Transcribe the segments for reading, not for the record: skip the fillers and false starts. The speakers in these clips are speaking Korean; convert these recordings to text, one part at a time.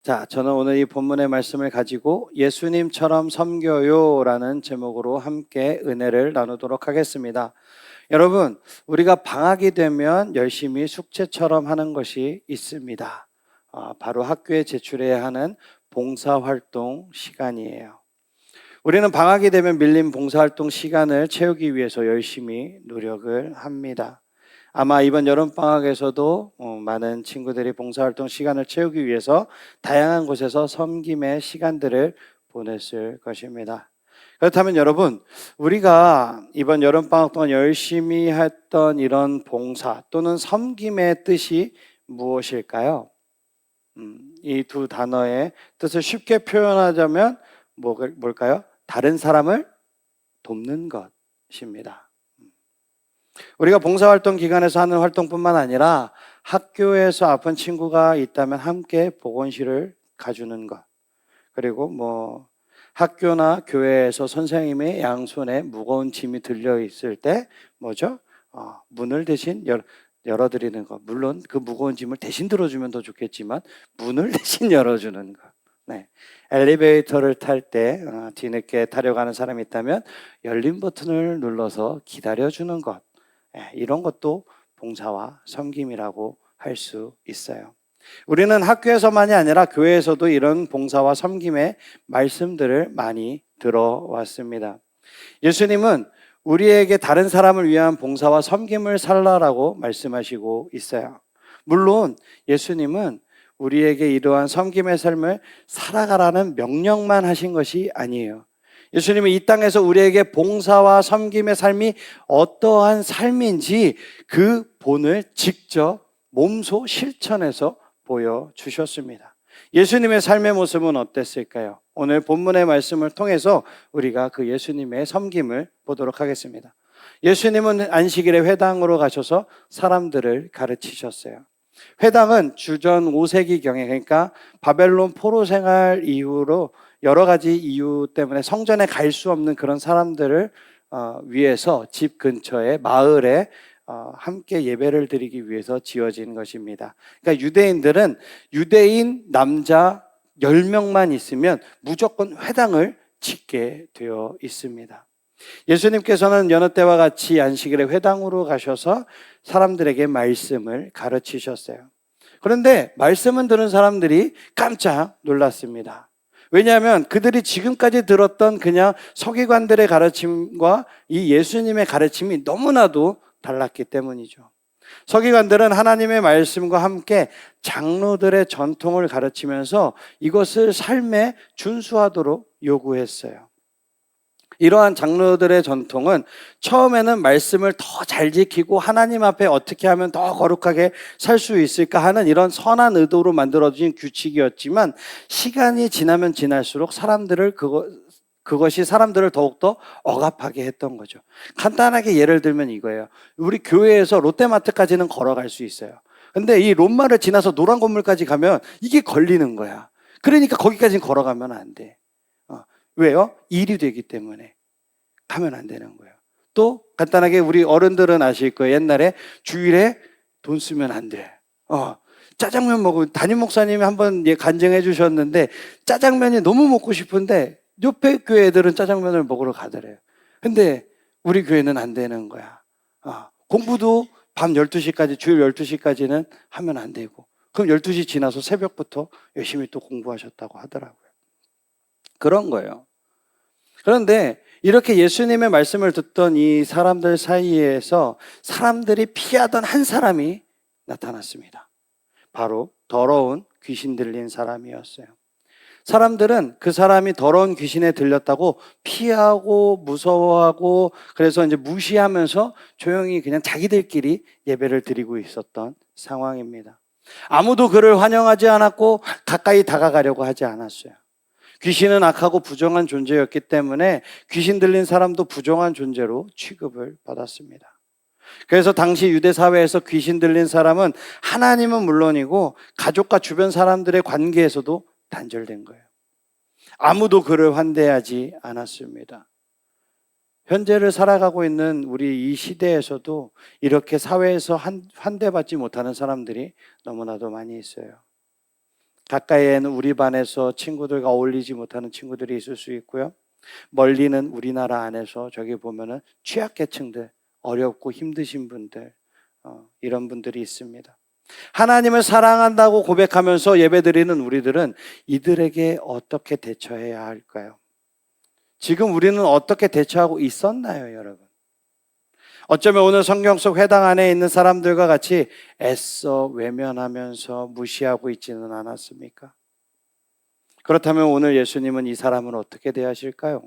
자, 저는 오늘 이 본문의 말씀을 가지고 예수님처럼 섬겨요라는 제목으로 함께 은혜를 나누도록 하겠습니다. 여러분, 우리가 방학이 되면 열심히 숙제처럼 하는 것이 있습니다. 바로 학교에 제출해야 하는 봉사활동 시간이에요. 우리는 방학이 되면 밀린 봉사활동 시간을 채우기 위해서 열심히 노력을 합니다. 아마 이번 여름방학에서도 많은 친구들이 봉사활동 시간을 채우기 위해서 다양한 곳에서 섬김의 시간들을 보냈을 것입니다. 그렇다면 여러분, 우리가 이번 여름방학 동안 열심히 했던 이런 봉사 또는 섬김의 뜻이 무엇일까요? 이 두 단어의 뜻을 쉽게 표현하자면 뭘까요? 다른 사람을 돕는 것입니다. 우리가 봉사활동 기간에서 하는 활동뿐만 아니라 학교에서 아픈 친구가 있다면 함께 보건실을 가주는 것, 그리고 학교나 교회에서 선생님의 양손에 무거운 짐이 들려 있을 때 뭐죠? 문을 대신 열어드리는 것. 물론 그 무거운 짐을 대신 들어주면 더 좋겠지만 문을 대신 열어주는 것. 네. 엘리베이터를 탈 때 뒤늦게 타려고 하는 사람이 있다면 열린 버튼을 눌러서 기다려주는 것. 이런 것도 봉사와 섬김이라고 할 수 있어요. 우리는 학교에서만이 아니라 교회에서도 이런 봉사와 섬김의 말씀들을 많이 들어왔습니다. 예수님은 우리에게 다른 사람을 위한 봉사와 섬김을 살라라고 말씀하시고 있어요. 물론 예수님은 우리에게 이러한 섬김의 삶을 살아가라는 명령만 하신 것이 아니에요. 예수님은 이 땅에서 우리에게 봉사와 섬김의 삶이 어떠한 삶인지 그 본을 직접 몸소 실천해서 보여주셨습니다. 예수님의 삶의 모습은 어땠을까요? 오늘 본문의 말씀을 통해서 우리가 그 예수님의 섬김을 보도록 하겠습니다. 예수님은 안식일에 회당으로 가셔서 사람들을 가르치셨어요. 회당은 주전 5세기경에, 그러니까 바벨론 포로 생활 이후로 여러 가지 이유 때문에 성전에 갈 수 없는 그런 사람들을 위해서 집 근처에 마을에 함께 예배를 드리기 위해서 지어진 것입니다. 그러니까 유대인들은 유대인 남자 10명만 있으면 무조건 회당을 짓게 되어 있습니다. 예수님께서는 여느 때와 같이 안식일에 회당으로 가셔서 사람들에게 말씀을 가르치셨어요. 그런데 말씀을 들은 사람들이 깜짝 놀랐습니다. 왜냐하면 그들이 지금까지 들었던 그냥 서기관들의 가르침과 이 예수님의 가르침이 너무나도 달랐기 때문이죠. 서기관들은 하나님의 말씀과 함께 장로들의 전통을 가르치면서 이것을 삶에 준수하도록 요구했어요. 이러한 장로들의 전통은 처음에는 말씀을 더 잘 지키고 하나님 앞에 어떻게 하면 더 거룩하게 살 수 있을까 하는 이런 선한 의도로 만들어진 규칙이었지만 시간이 지나면 지날수록 그것이 사람들을 더욱더 억압하게 했던 거죠. 간단하게 예를 들면 이거예요. 우리 교회에서 롯데마트까지는 걸어갈 수 있어요. 근데 이 롯마를 지나서 노란 건물까지 가면 이게 걸리는 거야. 그러니까 거기까지는 걸어가면 안 돼. 왜요? 일이 되기 때문에 가면 안 되는 거예요. 또 간단하게 우리 어른들은 아실 거예요. 옛날에 주일에 돈 쓰면 안 돼. 짜장면 담임 목사님이 한번 간증해 주셨는데 짜장면이 너무 먹고 싶은데 옆에 교회 애들은 짜장면을 먹으러 가더래요. 근데 우리 교회는 안 되는 거야. 공부도 밤 12시까지, 주일 12시까지는 하면 안 되고. 그럼 12시 지나서 새벽부터 열심히 또 공부하셨다고 하더라고요. 그런 거예요. 그런데 이렇게 예수님의 말씀을 듣던 이 사람들 사이에서 사람들이 피하던 한 사람이 나타났습니다. 바로 더러운 귀신 들린 사람이었어요. 사람들은 그 사람이 더러운 귀신에 들렸다고 피하고 무서워하고 그래서 이제 무시하면서 조용히 그냥 자기들끼리 예배를 드리고 있었던 상황입니다. 아무도 그를 환영하지 않았고 가까이 다가가려고 하지 않았어요. 귀신은 악하고 부정한 존재였기 때문에 귀신 들린 사람도 부정한 존재로 취급을 받았습니다. 그래서 당시 유대 사회에서 귀신 들린 사람은 하나님은 물론이고 가족과 주변 사람들의 관계에서도 단절된 거예요. 아무도 그를 환대하지 않았습니다. 현재를 살아가고 있는 우리 이 시대에서도 이렇게 사회에서 환대받지 못하는 사람들이 너무나도 많이 있어요. 가까이에는 우리 반에서 친구들과 어울리지 못하는 친구들이 있을 수 있고요. 멀리는 우리나라 안에서 저기 보면은 취약계층들, 어렵고 힘드신 분들, 이런 분들이 있습니다. 하나님을 사랑한다고 고백하면서 예배드리는 우리들은 이들에게 어떻게 대처해야 할까요? 지금 우리는 어떻게 대처하고 있었나요, 여러분? 어쩌면 오늘 성경 속 회당 안에 있는 사람들과 같이 애써 외면하면서 무시하고 있지는 않았습니까? 그렇다면 오늘 예수님은 이 사람을 어떻게 대하실까요?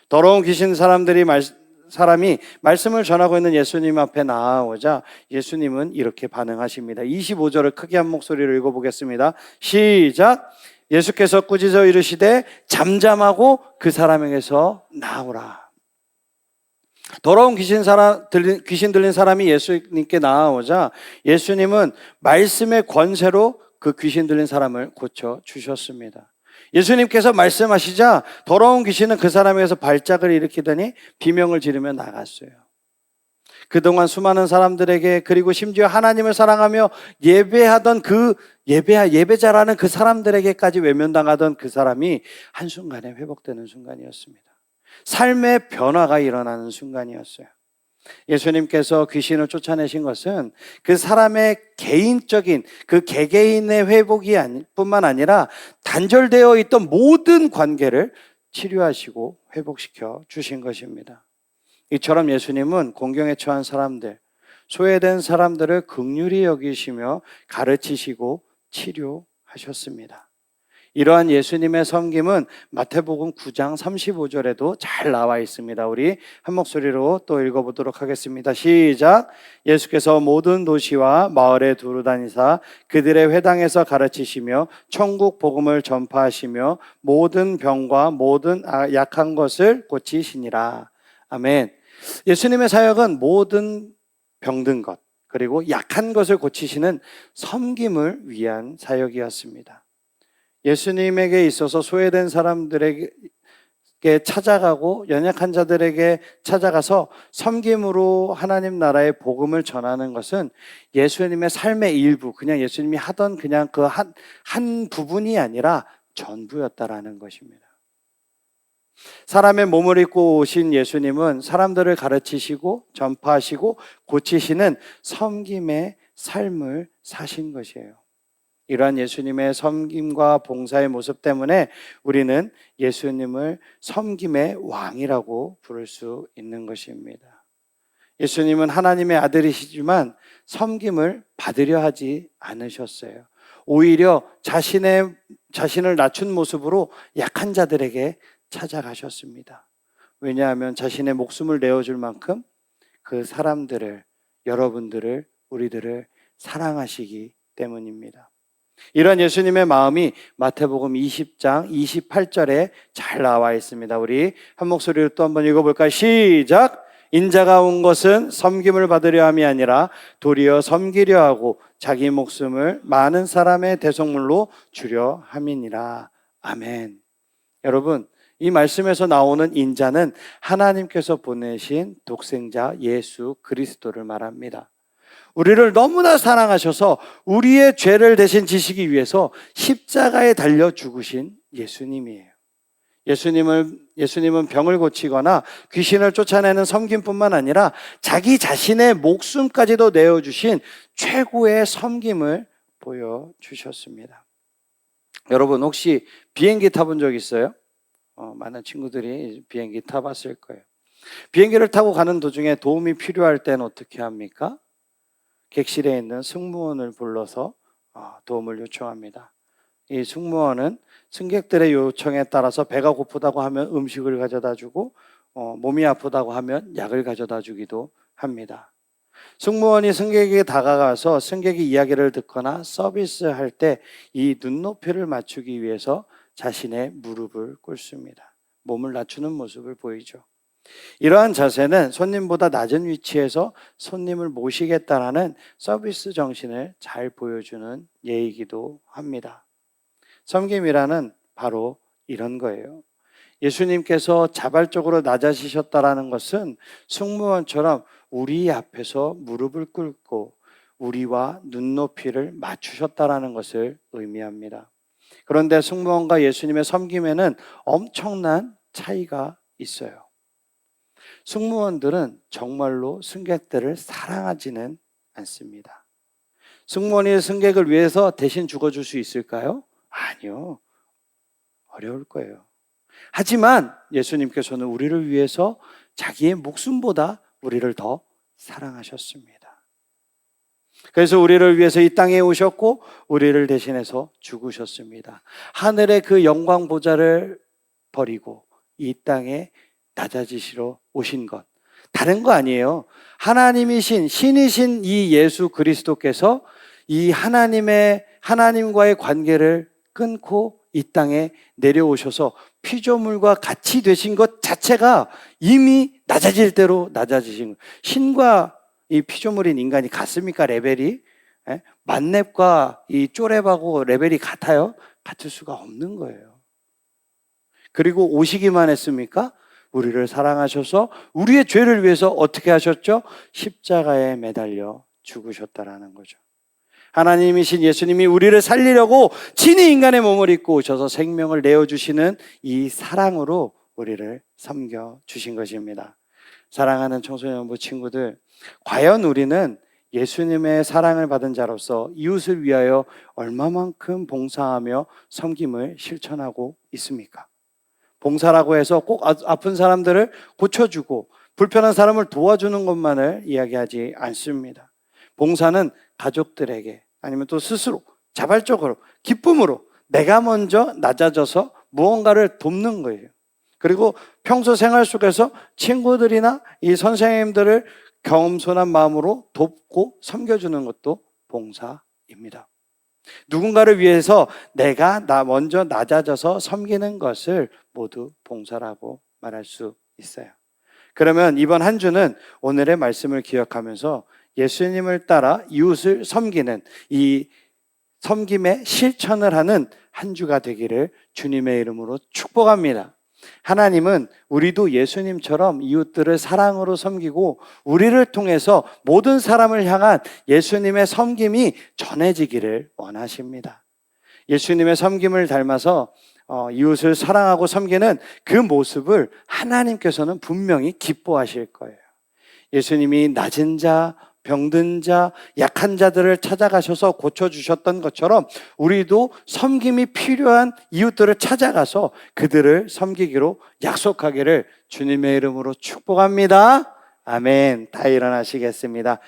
더러운 귀신 사람이 말씀을 전하고 있는 예수님 앞에 나아오자 예수님은 이렇게 반응하십니다. 25절을 크게 한 목소리로 읽어보겠습니다. 시작! 예수께서 꾸짖어 이르시되 잠잠하고 그 사람에게서 나오라. 더러운 귀신 들린 사람이 예수님께 나아오자 예수님은 말씀의 권세로 그 귀신 들린 사람을 고쳐 주셨습니다. 예수님께서 말씀하시자 더러운 귀신은 그 사람에게서 발작을 일으키더니 비명을 지르며 나갔어요. 그동안 수많은 사람들에게, 그리고 심지어 하나님을 사랑하며 예배하던 예배자라는 그 사람들에게까지 외면당하던 그 사람이 한순간에 회복되는 순간이었습니다. 삶의 변화가 일어나는 순간이었어요. 예수님께서 귀신을 쫓아내신 것은 그 사람의 개인적인 그 개개인의 회복이 뿐만 아니라 단절되어 있던 모든 관계를 치료하시고 회복시켜 주신 것입니다. 이처럼 예수님은 공경에 처한 사람들, 소외된 사람들을 긍휼히 여기시며 가르치시고 치료하셨습니다. 이러한 예수님의 섬김은 마태복음 9장 35절에도 잘 나와 있습니다. 우리 한 목소리로 또 읽어보도록 하겠습니다. 시작! 예수께서 모든 도시와 마을에 두루 다니사 그들의 회당에서 가르치시며 천국 복음을 전파하시며 모든 병과 모든 약한 것을 고치시니라. 아멘. 예수님의 사역은 모든 병든 것, 그리고 약한 것을 고치시는 섬김을 위한 사역이었습니다. 예수님에게 있어서 소외된 사람들에게 찾아가고 연약한 자들에게 찾아가서 섬김으로 하나님 나라의 복음을 전하는 것은 예수님의 삶의 일부, 그냥 예수님이 하던 그냥 그 한 부분이 아니라 전부였다라는 것입니다. 사람의 몸을 입고 오신 예수님은 사람들을 가르치시고 전파하시고 고치시는 섬김의 삶을 사신 것이에요. 이러한 예수님의 섬김과 봉사의 모습 때문에 우리는 예수님을 섬김의 왕이라고 부를 수 있는 것입니다. 예수님은 하나님의 아들이시지만 섬김을 받으려 하지 않으셨어요. 오히려 자신을 낮춘 모습으로 약한 자들에게 찾아가셨습니다. 왜냐하면 자신의 목숨을 내어줄 만큼 그 사람들을, 여러분들을, 우리들을 사랑하시기 때문입니다. 이런 예수님의 마음이 마태복음 20장 28절에 잘 나와 있습니다. 우리 한 목소리로 또 한번 읽어볼까요? 시작! 인자가 온 것은 섬김을 받으려 함이 아니라 도리어 섬기려 하고 자기 목숨을 많은 사람의 대속물로 주려 함이니라. 아멘. 여러분, 이 말씀에서 나오는 인자는 하나님께서 보내신 독생자 예수 그리스도를 말합니다. 우리를 너무나 사랑하셔서 우리의 죄를 대신 지시기 위해서 십자가에 달려 죽으신 예수님이에요. 예수님은 병을 고치거나 귀신을 쫓아내는 섬김뿐만 아니라 자기 자신의 목숨까지도 내어주신 최고의 섬김을 보여주셨습니다. 여러분, 혹시 비행기 타본 적 있어요? 많은 친구들이 비행기 타봤을 거예요. 비행기를 타고 가는 도중에 도움이 필요할 때는 어떻게 합니까? 객실에 있는 승무원을 불러서 도움을 요청합니다. 이 승무원은 승객들의 요청에 따라서 배가 고프다고 하면 음식을 가져다 주고 몸이 아프다고 하면 약을 가져다 주기도 합니다. 승무원이 승객에게 다가가서 승객이 이야기를 듣거나 서비스할 때 이 눈높이를 맞추기 위해서 자신의 무릎을 꿇습니다. 몸을 낮추는 모습을 보이죠. 이러한 자세는 손님보다 낮은 위치에서 손님을 모시겠다라는 서비스 정신을 잘 보여주는 예이기도 합니다. 섬김이라는 바로 이런 거예요. 예수님께서 자발적으로 낮아지셨다라는 것은 승무원처럼 우리 앞에서 무릎을 꿇고 우리와 눈높이를 맞추셨다라는 것을 의미합니다. 그런데 승무원과 예수님의 섬김에는 엄청난 차이가 있어요. 승무원들은 정말로 승객들을 사랑하지는 않습니다. 승무원이 승객을 위해서 대신 죽어줄 수 있을까요? 아니요. 어려울 거예요. 하지만 예수님께서는 우리를 위해서 자기의 목숨보다 우리를 더 사랑하셨습니다. 그래서 우리를 위해서 이 땅에 오셨고 우리를 대신해서 죽으셨습니다. 하늘의 그 영광 보좌를 버리고 이 땅에 낮아지시러 오신 것, 다른 거 아니에요. 하나님이신 신이신 이 예수 그리스도께서 이 하나님과의 관계를 끊고 이 땅에 내려오셔서 피조물과 같이 되신 것 자체가 이미 낮아질 대로 낮아지신 거예요. 신과 이 피조물인 인간이 같습니까? 레벨이? 만렙과 이 쪼렙하고 레벨이 같아요? 같을 수가 없는 거예요. 그리고 오시기만 했습니까? 우리를 사랑하셔서 우리의 죄를 위해서 어떻게 하셨죠? 십자가에 매달려 죽으셨다라는 거죠. 하나님이신 예수님이 우리를 살리려고 친히 인간의 몸을 입고 오셔서 생명을 내어주시는 이 사랑으로 우리를 섬겨주신 것입니다. 사랑하는 청소년부 친구들, 과연 우리는 예수님의 사랑을 받은 자로서 이웃을 위하여 얼마만큼 봉사하며 섬김을 실천하고 있습니까? 봉사라고 해서 꼭 아픈 사람들을 고쳐주고 불편한 사람을 도와주는 것만을 이야기하지 않습니다. 봉사는 가족들에게 아니면 또 스스로 자발적으로 기쁨으로 내가 먼저 낮아져서 무언가를 돕는 거예요. 그리고 평소 생활 속에서 친구들이나 이 선생님들을 겸손한 마음으로 돕고 섬겨주는 것도 봉사입니다. 누군가를 위해서 내가 먼저 낮아져서 섬기는 것을 모두 봉사라고 말할 수 있어요. 그러면 이번 한 주는 오늘의 말씀을 기억하면서 예수님을 따라 이웃을 섬기는 이 섬김의 실천을 하는 한 주가 되기를 주님의 이름으로 축복합니다. 하나님은 우리도 예수님처럼 이웃들을 사랑으로 섬기고 우리를 통해서 모든 사람을 향한 예수님의 섬김이 전해지기를 원하십니다. 예수님의 섬김을 닮아서 이웃을 사랑하고 섬기는 그 모습을 하나님께서는 분명히 기뻐하실 거예요. 예수님이 낮은 자, 병든 자, 약한 자들을 찾아가셔서 고쳐주셨던 것처럼 우리도 섬김이 필요한 이웃들을 찾아가서 그들을 섬기기로 약속하기를 주님의 이름으로 축복합니다. 아멘. 다 일어나시겠습니다.